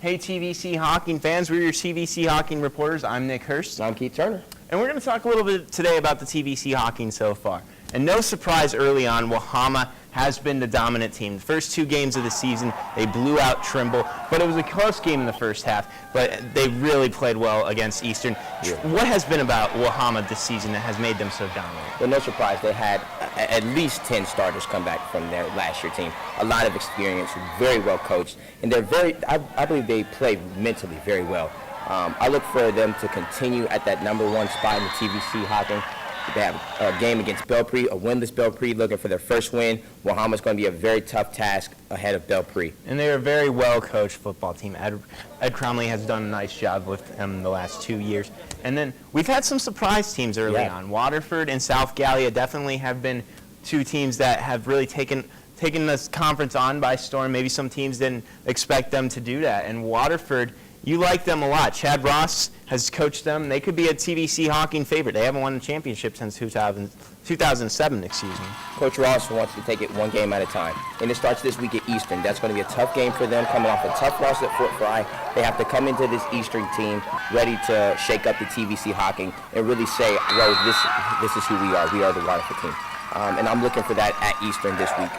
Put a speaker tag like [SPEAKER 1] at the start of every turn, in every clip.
[SPEAKER 1] Hey TVC-Hocking fans, we're your TVC-Hocking reporters. I'm Nick Hurst.
[SPEAKER 2] I'm Keith Turner.
[SPEAKER 1] And we're going to talk a little bit today about the TVC-Hocking so far. And no surprise early on, WOUB has been the dominant team. The first two games of the season, they blew out Trimble, but it was a close game in the first half, but they really played well against Eastern.
[SPEAKER 2] Yeah.
[SPEAKER 1] What has been about WOUB this season that has made them so dominant?
[SPEAKER 2] Well, no surprise, they had at least 10 starters come back from their last year team. A lot of experience, very well coached, and they're I believe they play mentally very well. I look for them to continue at that #1 spot in the TVC-Hocking. They have a game against Belpre, a winless Belpre, looking for their first win. WOUB is going to be a very tough task ahead of Belpre.
[SPEAKER 1] And they're a very well-coached football team. Ed Cromley has done a nice job with them the last 2 years. And then we've had some surprise teams early on. Waterford and South Gallia definitely have been two teams that have really taken this conference on by storm. Maybe some teams didn't expect them to do that. And Waterford, you like them a lot. Chad Ross has coached them. They could be a TVC-Hocking favorite. They haven't won a championship since 2007, excuse me.
[SPEAKER 2] Coach Ross wants to take it one game at a time. And it starts this week at Eastern. That's going to be a tough game for them, coming off a tough loss at Fort Fry. They have to come into this Eastern team ready to shake up the TVC-Hocking and really say, well, this is who we are. We are the Waterford team. And I'm looking for that at Eastern this week.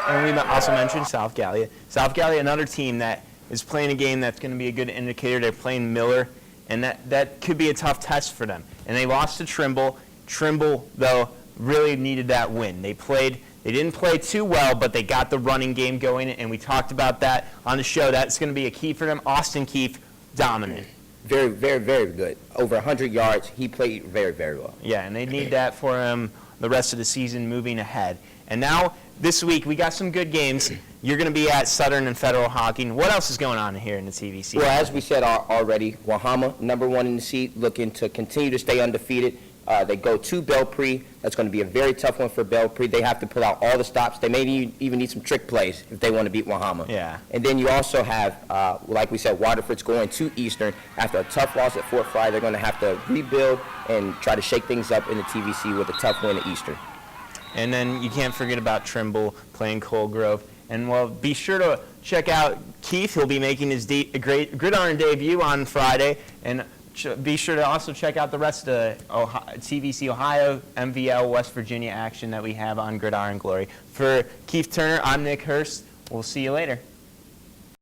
[SPEAKER 1] And we also mentioned South Gallia. South Gallia, another team that is playing a game that's going to be a good indicator. They're playing Miller, and that could be a tough test for them. And they lost to Trimble. Trimble, though, really needed that win. They didn't play too well, but they got the running game going, and we talked about that on the show. That's going to be a key for them. Austin Keefe, dominant.
[SPEAKER 2] Very, very, very good. Over 100 yards. He played very, very well.
[SPEAKER 1] Yeah, and they need that for him the rest of the season moving ahead. And now, this week, we got some good games. You're going to be at Southern and Federal Hocking. What else is going on here in the TVC?
[SPEAKER 2] Well, as we said already, WOUB, #1 in the seat, looking to continue to stay undefeated. They go to Belpre. That's going to be a very tough one for Belpre. They have to pull out all the stops. They may even need some trick plays if they want to beat WOUB.
[SPEAKER 1] Yeah.
[SPEAKER 2] And then you also have, like we said, Waterford's going to Eastern. After a tough loss at Fort Fry, they're going to have to rebuild and try to shake things up in the TVC with a tough win at Eastern.
[SPEAKER 1] And then you can't forget about Trimble playing Coal Grove. And, well, be sure to check out Keith. He'll be making his great Gridiron debut on Friday. And be sure to also check out the rest of the TVC Ohio, MVL, West Virginia action that we have on Gridiron Glory. For Keith Turner, I'm Nick Hurst. We'll see you later.